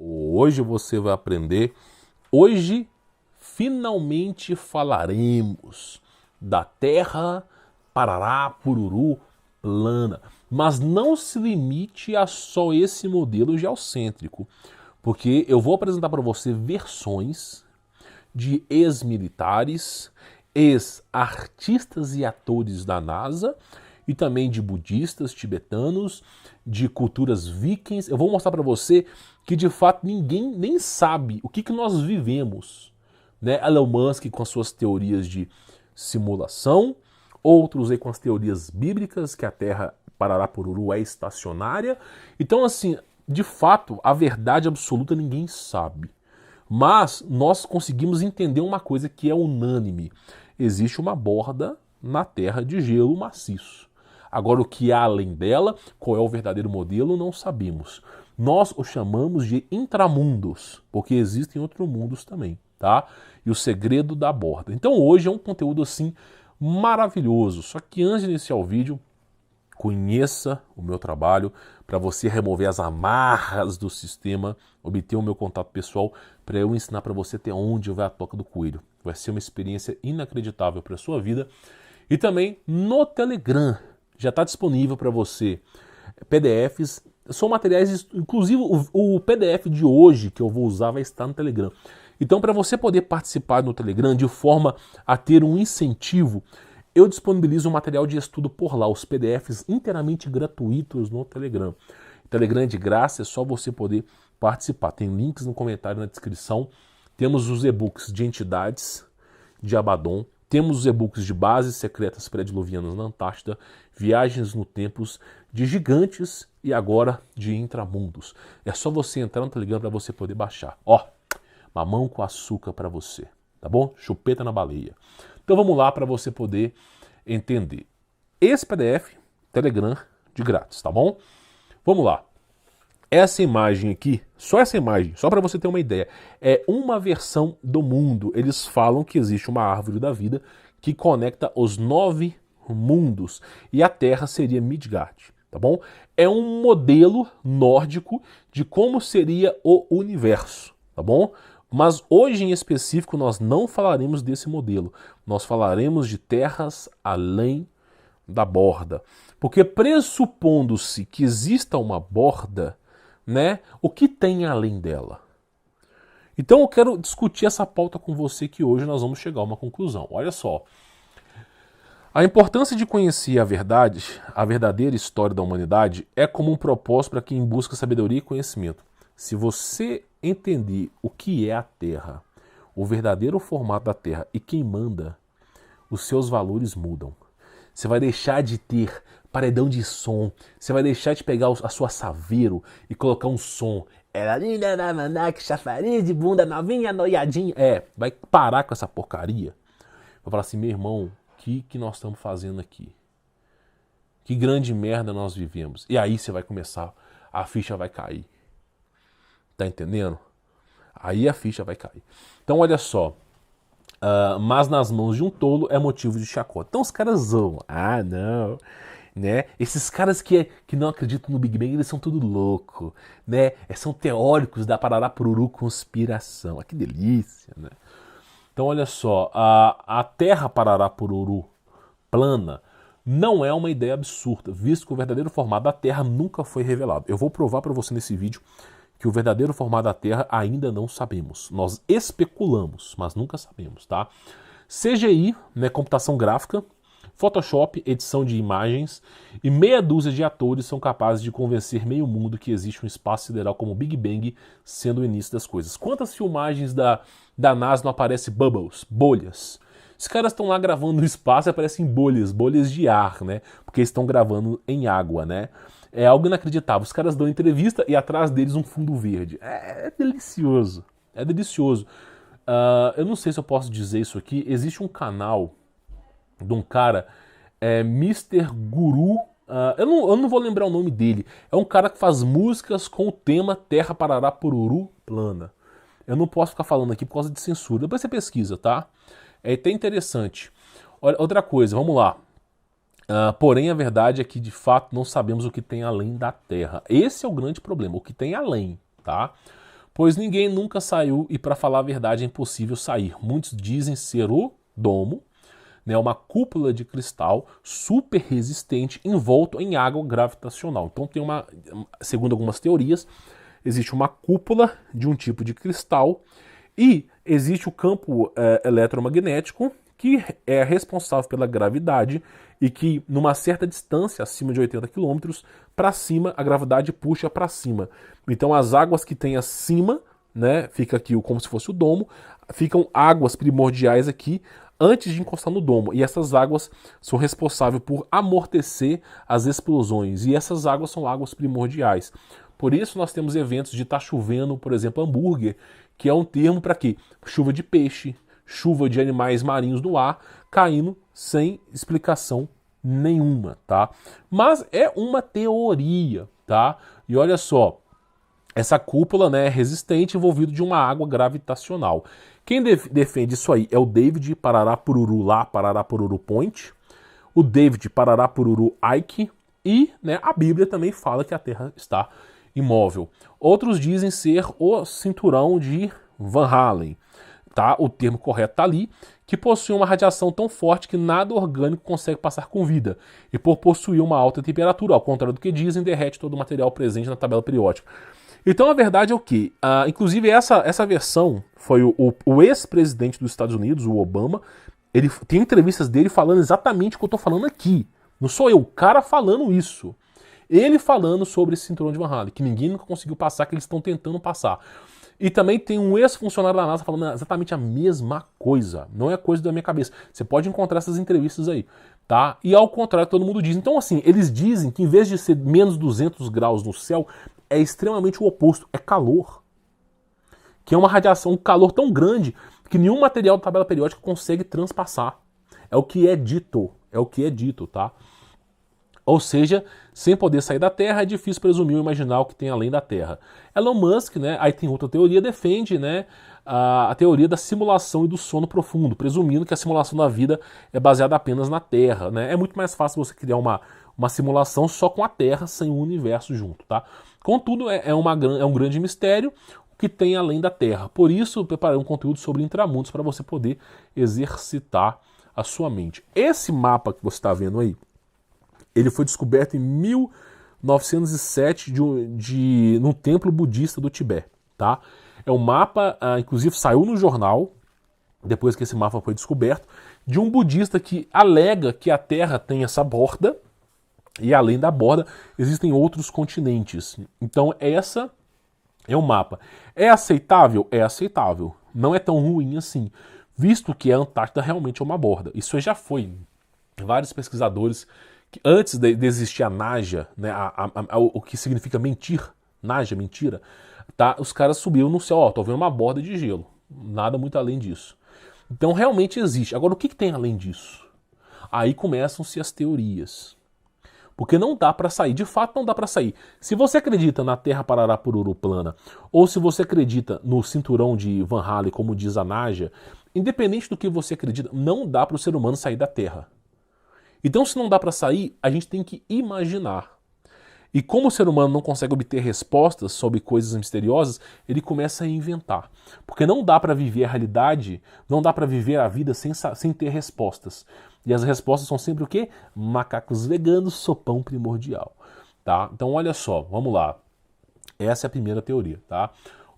Hoje você vai aprender. Hoje finalmente falaremos da Terra Parará-Pururu plana. Mas não se limite a só esse modelo geocêntrico, porque eu vou apresentar para você versões de ex-militares, ex-artistas e atores da NASA e também de budistas tibetanos, de culturas vikings. Eu vou mostrar para você que de fato ninguém nem sabe o que nós vivemos, né? Elon Musk com as suas teorias de simulação, outros aí com as teorias bíblicas que a Terra Parará-Pururu é estacionária. Então assim, de fato, a verdade absoluta ninguém sabe. Mas nós conseguimos entender uma coisa que é unânime. Existe uma borda na Terra de gelo maciço. Agora, o que há além dela, qual é o verdadeiro modelo, não sabemos. Nós o chamamos de intramundos, porque existem outros mundos também, tá? E o segredo da borda. Então hoje é um conteúdo assim maravilhoso. Só que antes de iniciar o vídeo, conheça o meu trabalho para você remover as amarras do sistema, obter o meu contato pessoal para eu ensinar para você até onde vai a toca do coelho. Vai ser uma experiência inacreditável para a sua vida. E também no Telegram já está disponível para você PDFs, são materiais, inclusive o PDF de hoje que eu vou usar vai estar no Telegram. Então para você poder participar no Telegram de forma a ter um incentivo, eu disponibilizo um material de estudo por lá, os PDFs inteiramente gratuitos no Telegram. O Telegram é de graça, é só você poder participar. Tem links no comentário na descrição. Temos os e-books de entidades de Abaddon, temos os e-books de bases secretas pré-diluvianas na Antártida, viagens no tempos de gigantes e agora de intramundos. É só você entrar no Telegram para você poder baixar. Ó, mamão com açúcar para você, tá bom? Chupeta na baleia. Então vamos lá para você poder entender. Esse PDF, Telegram, de grátis, tá bom? Vamos lá. Essa imagem aqui, só essa imagem, só para você ter uma ideia, é uma versão do mundo. Eles falam que existe uma árvore da vida que conecta os 9 mundos e a Terra seria Midgard, tá bom? É um modelo nórdico de como seria o universo, tá bom? Mas hoje em específico nós não falaremos desse modelo. Nós falaremos de terras além da borda. Porque pressupondo-se que exista uma borda, né, o que tem além dela? Então eu quero discutir essa pauta com você que hoje nós vamos chegar a uma conclusão. Olha só. A importância de conhecer a verdade, a verdadeira história da humanidade, é como um propósito para quem busca sabedoria e conhecimento. Se você entender o que é a Terra, o verdadeiro formato da Terra e quem manda, os seus valores mudam. Você vai deixar de ter paredão de som, você vai deixar de pegar a sua Saveiro e colocar um som. Ela linda na maná, que chafariz de bunda novinha, noiadinha. Vai parar com essa porcaria. Vai falar assim, meu irmão, o que nós estamos fazendo aqui? Que grande merda nós vivemos. E aí você vai começar, a ficha vai cair. Tá entendendo? Aí a ficha vai cair. Então olha só. Mas nas mãos de um tolo é motivo de chacota. Então os caras zoam. Ah, não. Né? Esses caras que não acreditam no Big Bang, eles são tudo louco. Né? São teóricos da Parará-Pururu conspiração. Ah, que delícia. Né? Então olha só. A Terra Parará-Pururu plana não é uma ideia absurda, visto que o verdadeiro formato da Terra nunca foi revelado. Eu vou provar para você nesse vídeo que o verdadeiro formato da Terra ainda não sabemos. Nós especulamos, mas nunca sabemos, tá? CGI, né, computação gráfica, Photoshop, edição de imagens e meia dúzia de atores são capazes de convencer meio mundo que existe um espaço sideral como o Big Bang sendo o início das coisas. Quantas filmagens da NASA não aparecem bubbles, bolhas? Os caras estão lá gravando no espaço e aparecem bolhas de ar, né? Porque eles estão gravando em água, né? É algo inacreditável. Os caras dão entrevista e atrás deles um fundo verde. É delicioso. É delicioso. Eu não sei se eu posso dizer isso aqui. Existe um canal de um cara, Mr. Guru. Eu não vou lembrar o nome dele. É um cara que faz músicas com o tema Terra Parará-Pururu plana. Eu não posso ficar falando aqui por causa de censura. Depois você pesquisa, tá? É até interessante. Olha, outra coisa, vamos lá. Porém, a verdade é que, de fato, não sabemos o que tem além da Terra. Esse é o grande problema, o que tem além, tá? Pois ninguém nunca saiu e, para falar a verdade, é impossível sair. Muitos dizem ser o domo, né, uma cúpula de cristal super resistente envolto em água gravitacional. Então tem segundo algumas teorias, existe uma cúpula de um tipo de cristal e existe o campo eletromagnético que é responsável pela gravidade e que numa certa distância, acima de 80 quilômetros, para cima, a gravidade puxa para cima. Então as águas que tem acima, né, fica aqui como se fosse o domo, ficam águas primordiais aqui antes de encostar no domo. E essas águas são responsáveis por amortecer as explosões. E essas águas são águas primordiais. Por isso nós temos eventos de estar chovendo, por exemplo, hambúrguer, que é um termo para quê? Chuva de peixe, chuva de animais marinhos no ar, caindo sem explicação nenhuma, tá? Mas é uma teoria, tá? E olha só, essa cúpula, né, é resistente, envolvido de uma água gravitacional. Quem defende isso aí é o David Pararapururu lá, Pararapururu Point, o David Pararapururu Ike e, né, a Bíblia também fala que a Terra está imóvel. Outros dizem ser o cinturão de Van Halen, tá? O termo correto está ali, que possui uma radiação tão forte que nada orgânico consegue passar com vida, e por possuir uma alta temperatura, ao contrário do que dizem, derrete todo o material presente na tabela periódica. Então a verdade é o que? Inclusive essa versão foi o ex-presidente dos Estados Unidos, o Obama, ele tem entrevistas dele falando exatamente o que eu estou falando aqui. Não sou eu, o cara falando isso. Ele falando sobre esse cinturão de Van Halen, que ninguém nunca conseguiu passar, que eles estão tentando passar. E também tem um ex-funcionário da NASA falando exatamente a mesma coisa. Não é coisa da minha cabeça. Você pode encontrar essas entrevistas aí, tá? E ao contrário, todo mundo diz. Então, assim, eles dizem que em vez de ser menos 200 graus no céu, é extremamente o oposto. É calor. Que é uma radiação, um calor tão grande que nenhum material da tabela periódica consegue transpassar. É o que é dito. É o que é dito, tá? Ou seja, sem poder sair da Terra, é difícil presumir ou imaginar o que tem além da Terra. Elon Musk, né, aí tem outra teoria, defende, né, a teoria da simulação e do sono profundo, presumindo que a simulação da vida é baseada apenas na Terra. Né? É muito mais fácil você criar uma simulação só com a Terra, sem o universo junto. Tá? Contudo, é um grande mistério o que tem além da Terra. Por isso, eu preparei um conteúdo sobre intramundos para você poder exercitar a sua mente. Esse mapa que você está vendo aí, ele foi descoberto em 1907 no templo budista do Tibete, tá? É um mapa, inclusive saiu no jornal, depois que esse mapa foi descoberto, de um budista que alega que a Terra tem essa borda, e além da borda existem outros continentes. Então essa é o mapa. É aceitável? É aceitável. Não é tão ruim assim, visto que a Antártida realmente é uma borda. Isso já foi. Vários pesquisadores que antes de existir a Naja, né, o que significa mentir, Naja, mentira, tá, os caras subiram no céu, ó, tô vendo uma borda de gelo, nada muito além disso. Então realmente existe. Agora o que tem além disso? Aí começam-se as teorias. Porque não dá para sair, de fato não dá para sair. Se você acredita na Terra Pararapururu plana, ou se você acredita no cinturão de Van Halen, como diz a Naja, independente do que você acredita, não dá para o ser humano sair da Terra. Então, se não dá para sair, a gente tem que imaginar. E como o ser humano não consegue obter respostas sobre coisas misteriosas, ele começa a inventar. Porque não dá para viver a realidade, não dá para viver a vida sem ter respostas. E as respostas são sempre o quê? Macacos veganos, sopão primordial. Tá? Então, olha só, vamos lá. Essa é a primeira teoria. Tá?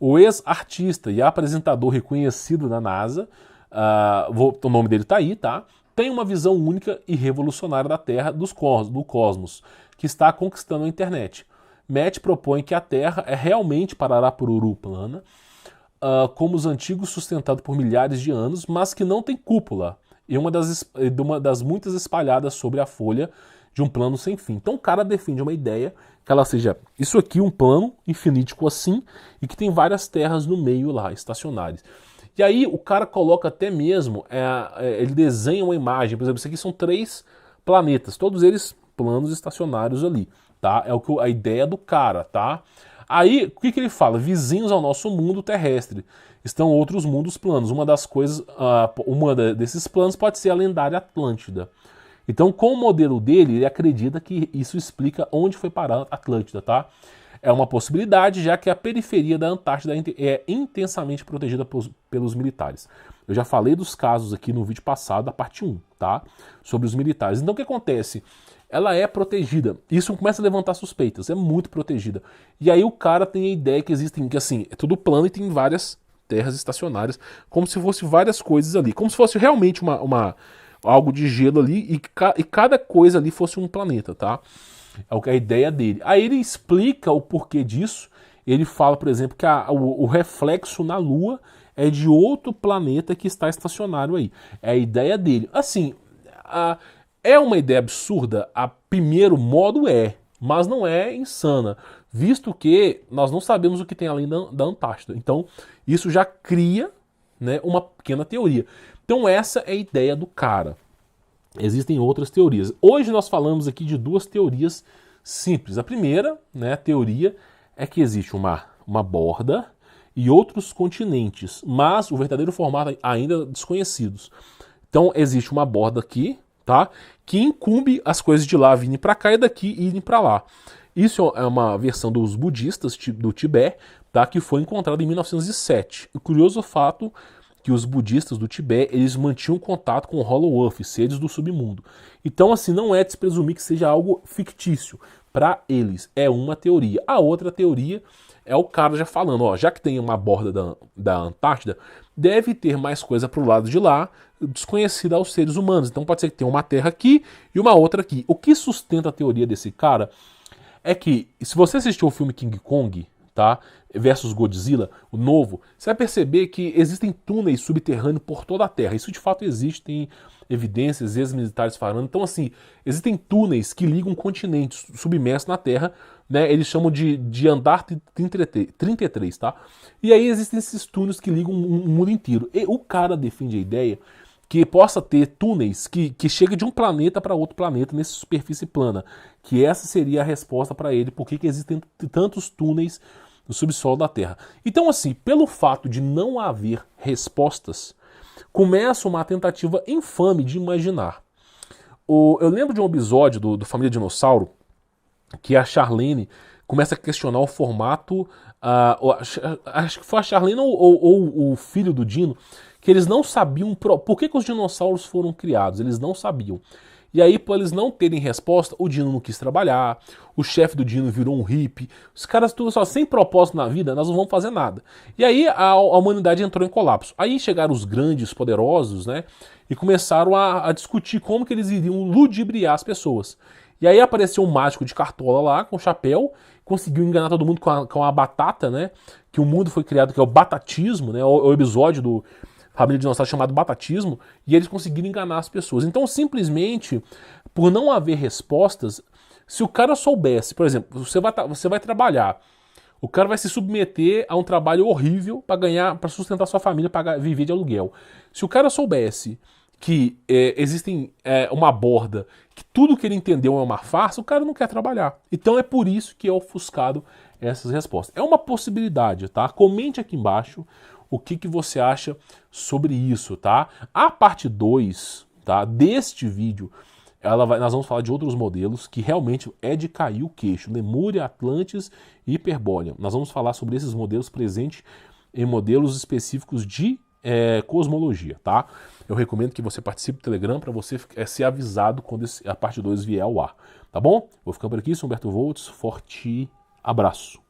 O ex-artista e apresentador reconhecido da NASA, o nome dele está aí, tá? Tem uma visão única e revolucionária da Terra, do cosmos, que está conquistando a internet. Matt propõe que a Terra é realmente Pararapururu plana, como os antigos sustentado por milhares de anos, mas que não tem cúpula, e uma das muitas espalhadas sobre a folha de um plano sem fim. Então o cara defende uma ideia que ela seja isso aqui, um plano infinítico assim, e que tem várias terras no meio lá, estacionárias. E aí o cara coloca até mesmo, ele desenha uma imagem, por exemplo, isso aqui são 3 planetas, todos eles planos estacionários ali, tá? É a ideia do cara, tá? Aí, o que ele fala? Vizinhos ao nosso mundo terrestre, estão outros mundos planos. Uma das coisas, desses planos pode ser a lendária Atlântida. Então, com o modelo dele, ele acredita que isso explica onde foi parar a Atlântida, tá? É uma possibilidade, já que a periferia da Antártida é intensamente protegida pelos militares. Eu já falei dos casos aqui no vídeo passado, da parte 1, tá? Sobre os militares. Então o que acontece? Ela é protegida. Isso começa a levantar suspeitas, é muito protegida. E aí o cara tem a ideia que existem, que assim, é tudo plano e tem várias terras estacionárias, como se fosse várias coisas ali, como se fosse realmente algo de gelo ali e cada coisa ali fosse um planeta, tá? É a ideia dele. Aí ele explica o porquê disso. Ele fala, por exemplo, que o reflexo na Lua é de outro planeta que está estacionário aí. É a ideia dele. Assim, é uma ideia absurda? A primeiro modo mas não é insana, visto que nós não sabemos o que tem além da Antártida. Então, isso já cria, né, uma pequena teoria. Então, essa é a ideia do cara. Existem outras teorias. Hoje nós falamos aqui de duas teorias simples. A primeira, né, a teoria é que existe uma borda e outros continentes, mas o verdadeiro formato ainda desconhecidos. Então, existe uma borda aqui, tá? Que incumbe as coisas de lá virem para cá e daqui irem para lá. Isso é uma versão dos budistas do Tibete, tá? Que foi encontrada em 1907. O curioso fato que os budistas do Tibete, eles mantinham contato com o Hollow Earth, seres do submundo. Então, assim, não é de se presumir que seja algo fictício. Para eles, é uma teoria. A outra teoria é o cara já falando, ó, já que tem uma borda da Antártida, deve ter mais coisa pro lado de lá, desconhecida aos seres humanos. Então pode ser que tenha uma terra aqui e uma outra aqui. O que sustenta a teoria desse cara é que, se você assistiu o filme King Kong, tá, versus Godzilla, o novo, você vai perceber que existem túneis subterrâneos por toda a Terra. Isso de fato existe, tem evidências, ex-militares falando. Então, assim, existem túneis que ligam continentes submersos na Terra, né? Eles chamam de andar 33, tá? E aí existem esses túneis que ligam o mundo inteiro. E o cara defende a ideia que possa ter túneis que cheguem de um planeta para outro planeta nessa superfície plana. Que essa seria a resposta para ele, por que existem tantos túneis no subsolo da Terra. Então, assim, pelo fato de não haver respostas, começa uma tentativa infame de imaginar. Eu lembro de um episódio do Família Dinossauro, que a Charlene começa a questionar o formato, acho que foi a Charlene ou o filho do Dino, que eles não sabiam por que os dinossauros foram criados, eles não sabiam. E aí, por eles não terem resposta, o Dino não quis trabalhar, o chefe do Dino virou um hippie, os caras tudo só sem propósito na vida, nós não vamos fazer nada. E aí a humanidade entrou em colapso. Aí chegaram os grandes poderosos, né, e começaram a discutir como que eles iriam ludibriar as pessoas. E aí apareceu um mágico de cartola lá, com chapéu, conseguiu enganar todo mundo com a batata, né, que o mundo foi criado, que é o batatismo, né, o episódio do Família Dinossauro chamado batatismo, e eles conseguiram enganar as pessoas. Então, simplesmente, por não haver respostas, se o cara soubesse, por exemplo, você vai trabalhar, o cara vai se submeter a um trabalho horrível para sustentar sua família, para viver de aluguel. Se o cara soubesse que existem uma borda, que tudo que ele entendeu é uma farsa, o cara não quer trabalhar. Então é por isso que é ofuscado essas respostas. É uma possibilidade, tá? Comente aqui embaixo o que você acha sobre isso, tá? A parte 2, tá, deste vídeo, nós vamos falar de outros modelos que realmente é de cair o queixo. Lemúria, Atlantis e Hiperbórea. Nós vamos falar sobre esses modelos presentes em modelos específicos de cosmologia, tá? Eu recomendo que você participe do Telegram para você ser avisado quando a parte 2 vier ao ar, tá bom? Vou ficando por aqui, sou Humberto Volts, forte abraço.